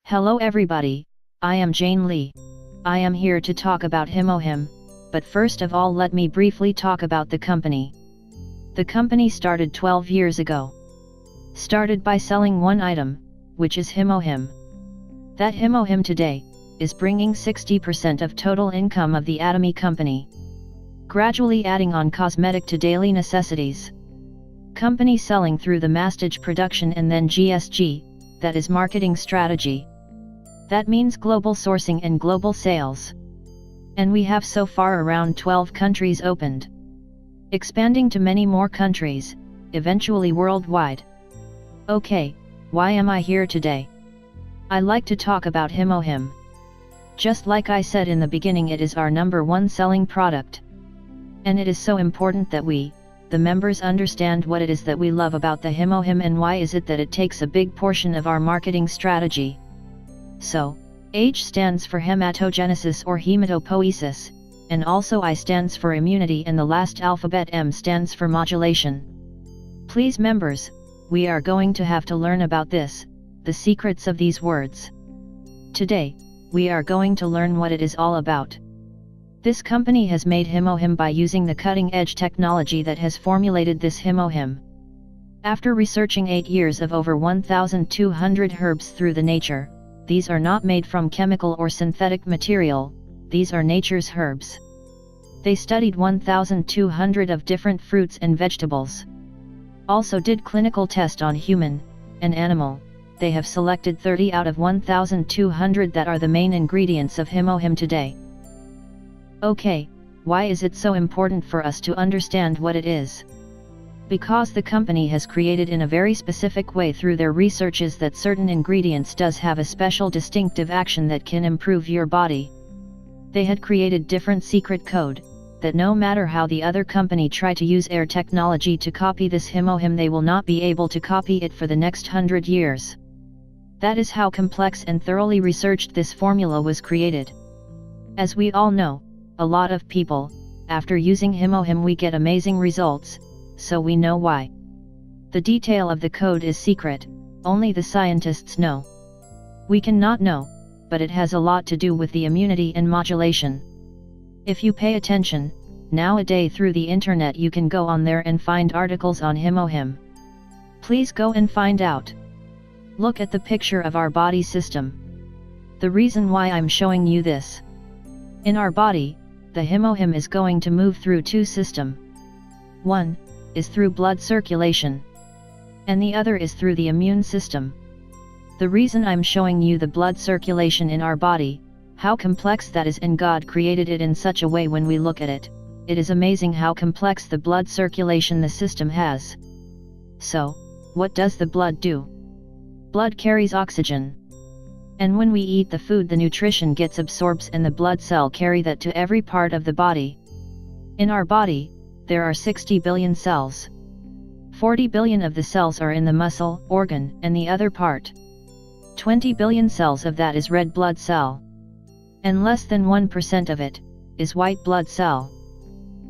Hello everybody, I am Jane Lee. I am here to talk about HemoHIM, but first of all let me briefly talk about the company. The company started 12 years ago. Started by selling one item, which is HemoHIM. That HemoHIM today is bringing 60% of total income of the Atomy company. Gradually adding on cosmetic to daily necessities. Company selling through the mastage production and then GSG, that is marketing strategy. That means global sourcing and global sales. And we have so far around 12 countries opened. Expanding to many more countries, eventually worldwide. Okay, why am I here today? I like to talk about HemoHIM. Just like I said in the beginning, it is our #1 selling product. And it is so important that we, the members, understand what it is that we love about the HemoHIM and why is it that it takes a big portion of our marketing strategy. So, H stands for hematogenesis or hematopoiesis, and also I stands for immunity and the last alphabet M stands for modulation. Please members, we are going to have to learn about this, the secrets of these words. Today, we are going to learn what it is all about. This company has made HemoHIM by using the cutting-edge technology that has formulated this HemoHIM. After researching 8 years of over 1,200 herbs through the nature, these are not made from chemical or synthetic material, these are nature's herbs. They studied 1,200 of different fruits and vegetables. Also did clinical test on human and animal. They have selected 30 out of 1,200 that are the main ingredients of HemoHIM today. Okay, why is it so important for us to understand what it is? Because the company has created in a very specific way through their researches that certain ingredients does have a special distinctive action that can improve your body. They had created different secret code, that no matter how the other company try to use air technology to copy this HemoHIM, they will not be able to copy it for the next 100 years. That is how complex and thoroughly researched this formula was created. As we all know, a lot of people, after using HemoHIM we get amazing results, so we know why. The detail of the code is secret, only the scientists know. We cannot know, but it has a lot to do with the immunity and modulation. If you pay attention, nowadays through the internet you can go on there and find articles on HemoHIM. Please go and find out. Look at the picture of our body system. The reason why I'm showing you this. In our body, the HemoHIM is going to move through two systems. One is through blood circulation, and the other is through the immune system. The reason I'm showing you the blood circulation in our body, how complex that is, and God created it in such a way when we look at it, it is amazing how complex the blood circulation the system has. So, what does the blood do? Blood carries oxygen. And when we eat the food, the nutrition gets absorbed and the blood cell carry that to every part of the body. In our body, there are 60 billion cells. 40 billion of the cells are in the muscle, organ, and the other part. 20 billion cells of that is red blood cell. And less than 1% of it is white blood cell.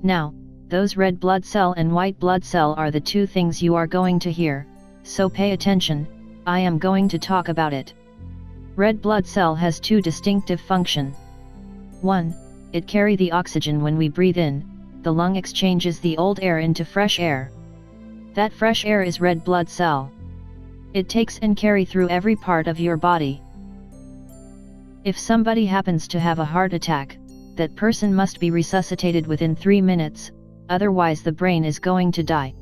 Now, those red blood cell and white blood cell are the two things you are going to hear, so pay attention, I am going to talk about it. Red blood cell has two distinctive functions. One, it carry the oxygen when we breathe in. The lung exchanges the old air into fresh air. That fresh air is red blood cell. It takes and carry through every part of your body. If somebody happens to have a heart attack, that person must be resuscitated within 3 minutes, otherwise the brain is going to die.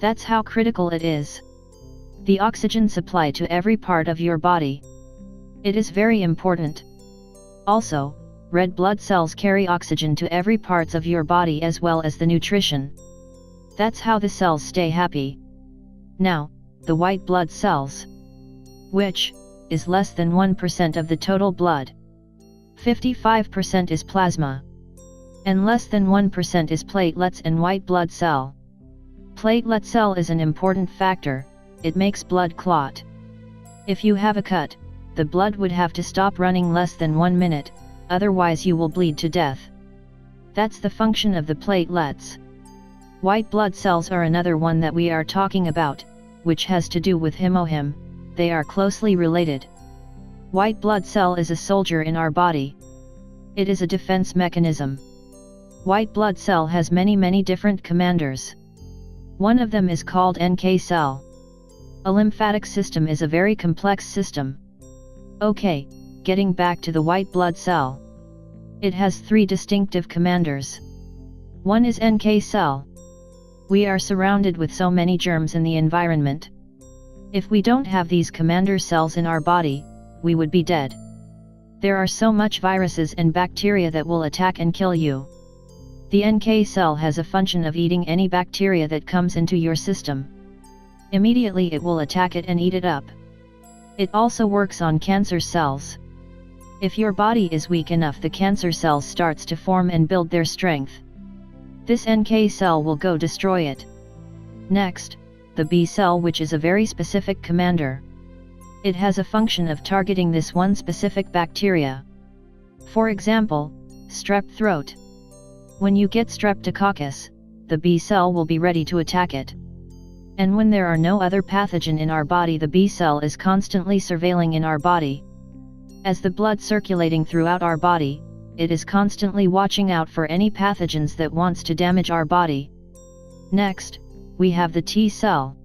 That's how critical it is. The oxygen supply to every part of your body. It is very important. Also, red blood cells carry oxygen to every parts of your body as well as the nutrition. That's how the cells stay happy. Now, the white blood cells, which is less than 1% of the total blood. 55% is plasma. And less than 1% is platelets and white blood cell. Platelet cell is an important factor, it makes blood clot. If you have a cut, the blood would have to stop running less than 1 minute, otherwise you will bleed to death. That's the function of the platelets. White blood cells are another one that we are talking about, which has to do with HemoHIM, they are closely related. White blood cell is a soldier in our body. It is a defense mechanism. White blood cell has many different commanders. One of them is called NK cell. A lymphatic system is a very complex system. Okay, getting back to the white blood cell. It has 3 distinctive commanders. One is NK cell. We are surrounded with so many germs in the environment. If we don't have these commander cells in our body, we would be dead. There are so much viruses and bacteria that will attack and kill you. The NK cell has a function of eating any bacteria that comes into your system. Immediately it will attack it and eat it up. It also works on cancer cells. If your body is weak enough, the cancer cells starts to form and build their strength. This NK cell will go destroy it. Next, the B cell, which is a very specific commander. It has a function of targeting this one specific bacteria. For example, strep throat. When you get streptococcus, the B cell will be ready to attack it. And when there are no other pathogen in our body, the B cell is constantly surveilling in our body. As the blood circulating throughout our body, it is constantly watching out for any pathogens that wants to damage our body. Next, we have the T cell.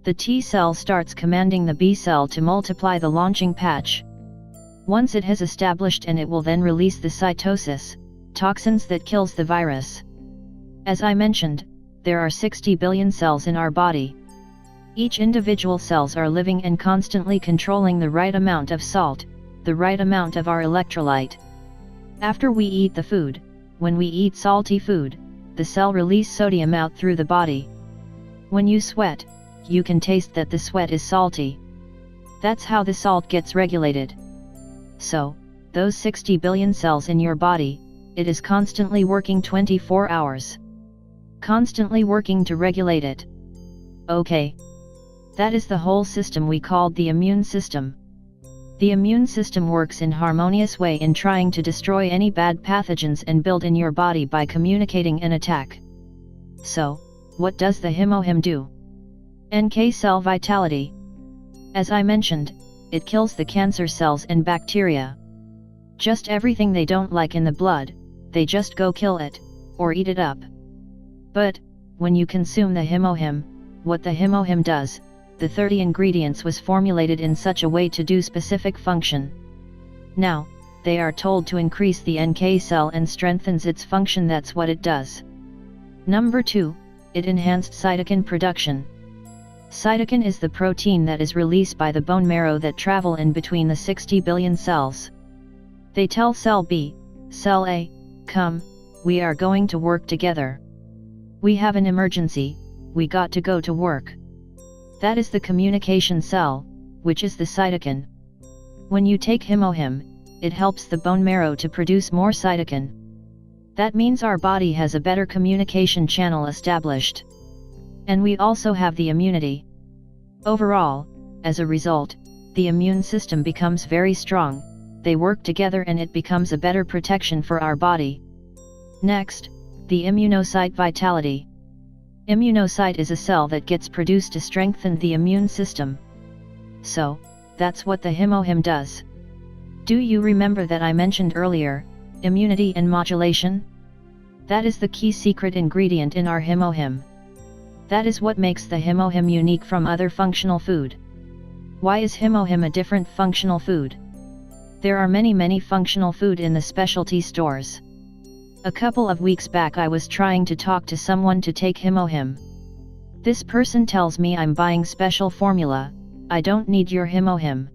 The T cell starts commanding the B cell to multiply the launching patch. Once it has established, and it will then release the cytosis, toxins that kills the virus. As I mentioned, there are 60 billion cells in our body. Each individual cells are living and constantly controlling the right amount of salt, the right amount of our electrolyte. After we eat the food, when we eat salty food, the cell release sodium out through the body. When you sweat, you can taste that the sweat is salty. That's how the salt gets regulated. So, those 60 billion cells in your body, it is constantly working 24 hours. Constantly working to regulate it. Okay. That is the whole system we called the immune system. The immune system works in harmonious way in trying to destroy any bad pathogens and build in your body by communicating an attack. So, what does the HemoHIM do? NK cell vitality. As I mentioned, it kills the cancer cells and bacteria. Just everything they don't like in the blood, they just go kill it, or eat it up. But, when you consume the HemoHIM, what the HemoHIM does, the 30 ingredients was formulated in such a way to do specific function. Now, they are told to increase the NK cell and strengthens its function. That's what it does. Number 2, it enhanced cytokine production. Cytokine is the protein that is released by the bone marrow that travel in between the 60 billion cells. They tell cell B, cell A, come, we are going to work together. We have an emergency, we got to go to work. That is the communication cell, which is the cytokine. When you take HemoHIM, it helps the bone marrow to produce more cytokine. That means our body has a better communication channel established. And we also have the immunity. Overall, as a result, the immune system becomes very strong, they work together and it becomes a better protection for our body. Next, the immunocyte vitality. Immunocyte is a cell that gets produced to strengthen the immune system. So, that's what the HemoHIM does. Do you remember that I mentioned earlier, immunity and modulation? That is the key secret ingredient in our HemoHIM. That is what makes the HemoHIM unique from other functional food. Why is HemoHIM a different functional food? There are many functional food in the specialty stores. A couple of weeks back I was trying to talk to someone to take HemoHIM. This person tells me I'm buying special formula, I don't need your HemoHIM.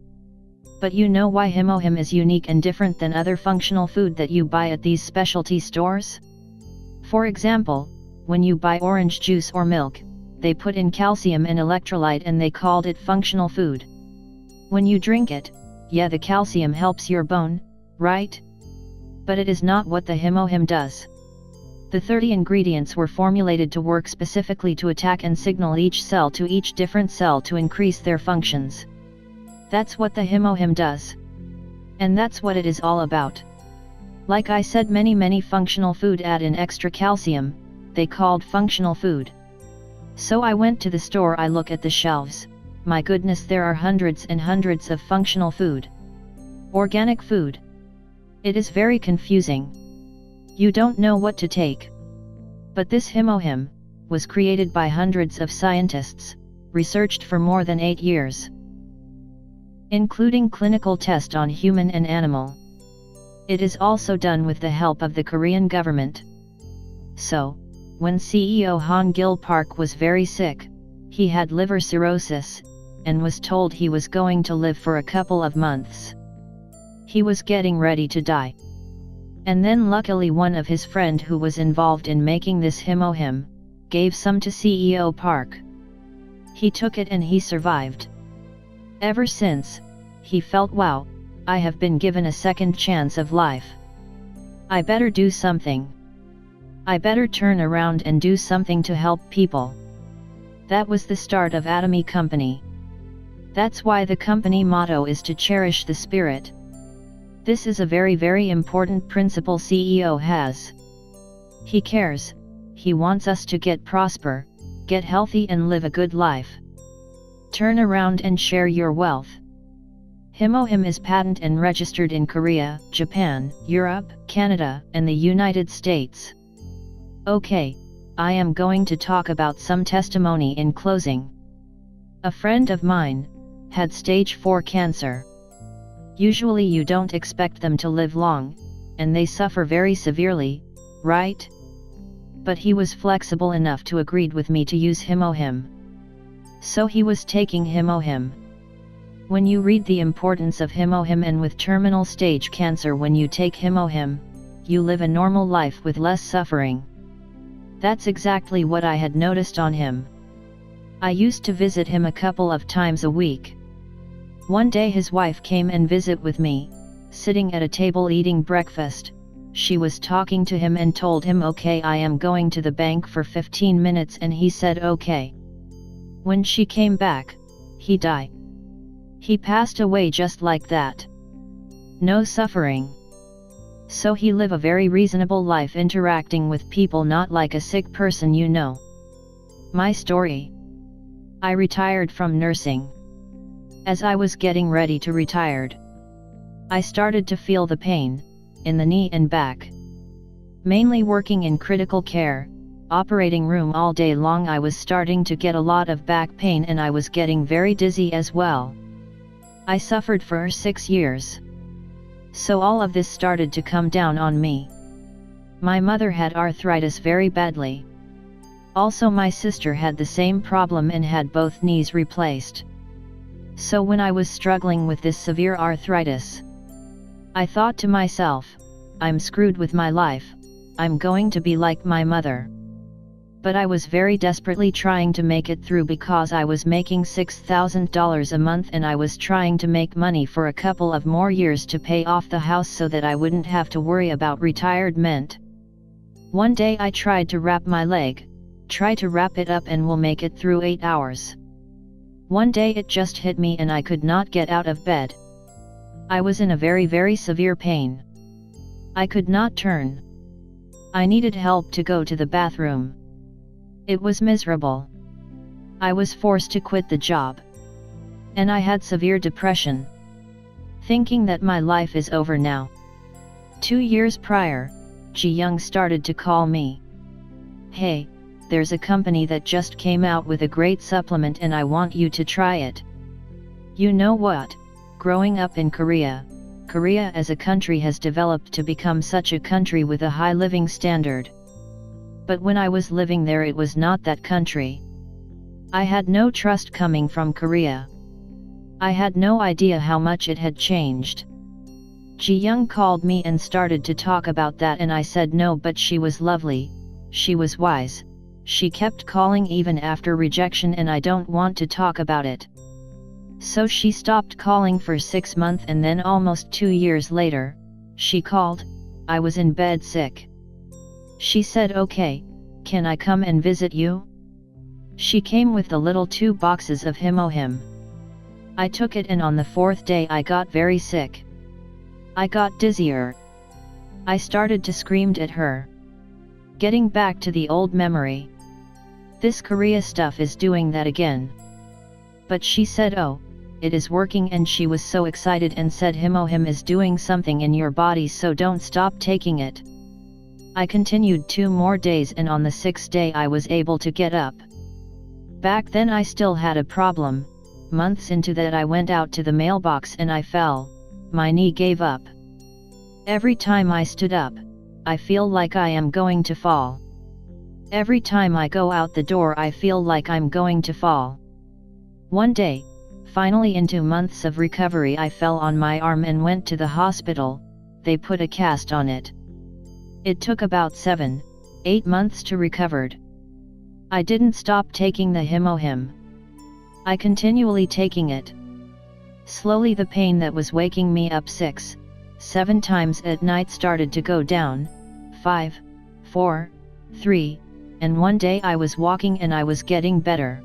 But you know why HemoHIM is unique and different than other functional food that you buy at these specialty stores? For example, when you buy orange juice or milk, they put in calcium and electrolyte and they called it functional food. When you drink it, yeah, the calcium helps your bone, right? But it is not what the HemoHIM does. The 30 ingredients were formulated to work specifically to attack and signal each cell to each different cell to increase their functions. That's what the HemoHIM does. And that's what it is all about. Like I said, many functional food add in extra calcium, they called functional food. So I went to the store, I look at the shelves, my goodness, there are hundreds and hundreds of functional food. Organic food. It is very confusing. You don't know what to take. But this HemoHIM was created by hundreds of scientists, researched for more than 8 years, including clinical tests on human and animal. It is also done with the help of the Korean government. So, when CEO Han Gil Park was very sick, he had liver cirrhosis, and was told he was going to live for a couple of months. He was getting ready to die. And then luckily one of his friend who was involved in making this HemoHIM, gave some to CEO Park. He took it and he survived. Ever since, he felt, wow, I have been given a second chance of life. I better do something. I better turn around and do something to help people. That was the start of Atomy Company. That's why the company motto is to cherish the spirit. This is a very, very important principle CEO has. He cares, he wants us to get prosper, get healthy and live a good life. Turn around and share your wealth. HemoHIM is patent and registered in Korea, Japan, Europe, Canada, and the United States. Okay, I am going to talk about some testimony in closing. A friend of mine had stage 4 cancer. Usually you don't expect them to live long, and they suffer very severely, right? But he was flexible enough to agree with me to use HemoHIM. So he was taking HemoHIM. When you read the importance of HemoHIM and with terminal stage cancer, when you take HemoHIM, you live a normal life with less suffering. That's exactly what I had noticed on him. I used to visit him a couple of times a week. One day his wife came and visit with me, sitting at a table eating breakfast. She was talking to him and told him, okay, I am going to the bank for 15 minutes, and he said okay. When she came back, he died. He passed away just like that. No suffering. So he lived a very reasonable life interacting with people, not like a sick person, you know. My story. I retired from nursing. As I was getting ready to retire, I started to feel the pain in the knee and back. Mainly working in critical care, operating room all day long, I was starting to get a lot of back pain and I was getting very dizzy as well. I suffered for 6 years. So all of this started to come down on me. My mother had arthritis very badly. Also my sister had the same problem and had both knees replaced. So when I was struggling with this severe arthritis, I thought to myself, I'm screwed with my life, I'm going to be like my mother. But I was very desperately trying to make it through because I was making $6,000 a month and I was trying to make money for a couple of more years to pay off the house so that I wouldn't have to worry about retirement. One day I tried to wrap my leg, try to wrap it up and we'll make it through 8 hours. One day it just hit me and I could not get out of bed. I was in a very, very severe pain. I could not turn. I needed help to go to the bathroom. It was miserable. I was forced to quit the job. And I had severe depression. Thinking that my life is over now. 2 years prior, Ji Young started to call me. Hey, there's a company that just came out with a great supplement and I want you to try it. You know what? Growing up in Korea, Korea as a country has developed to become such a country with a high living standard. But when I was living there it was not that country. I had no trust coming from Korea. I had no idea how much it had changed. Ji Young called me and started to talk about that and I said no, but she was lovely, she was wise. She kept calling even after rejection and I don't want to talk about it. So she stopped calling for 6 months and then almost 2 years later, she called. I was in bed sick. She said, okay, can I come and visit you? She came with the little 2 boxes of HemoHIM. I took it and on the 4th day I got very sick. I got dizzier. I started to scream at her. Getting back to the old memory. This Korea stuff is doing that again. But she said, oh, it is working, and she was so excited and said HemoHIM is doing something in your body, so don't stop taking it. I continued 2 more days, and on the 6th day I was able to get up. Back then I still had a problem. Months into that I went out to the mailbox and I fell. My knee gave up. Every time I stood up, I feel like I am going to fall. Every time I go out the door I feel like I'm going to fall. One day, finally into months of recovery, I fell on my arm and went to the hospital. They put a cast on it. It took about 7-8 months to recovered. I didn't stop taking the HemoHIM. I continually taking it. Slowly the pain that was waking me up 6-7 times at night started to go down. 5, 4, 3, and one day I was walking and I was getting better.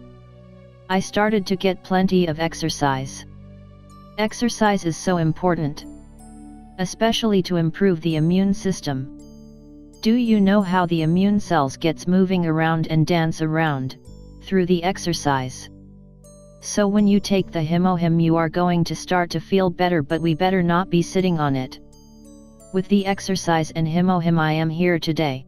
I started to get plenty of exercise. Exercise is so important, especially to improve the immune system. Do you know how the immune cells gets moving around and dance around? Through the exercise. So when you take the HemoHIM you are going to start to feel better, but we better not be sitting on it. With the exercise and HemoHIM I am here today.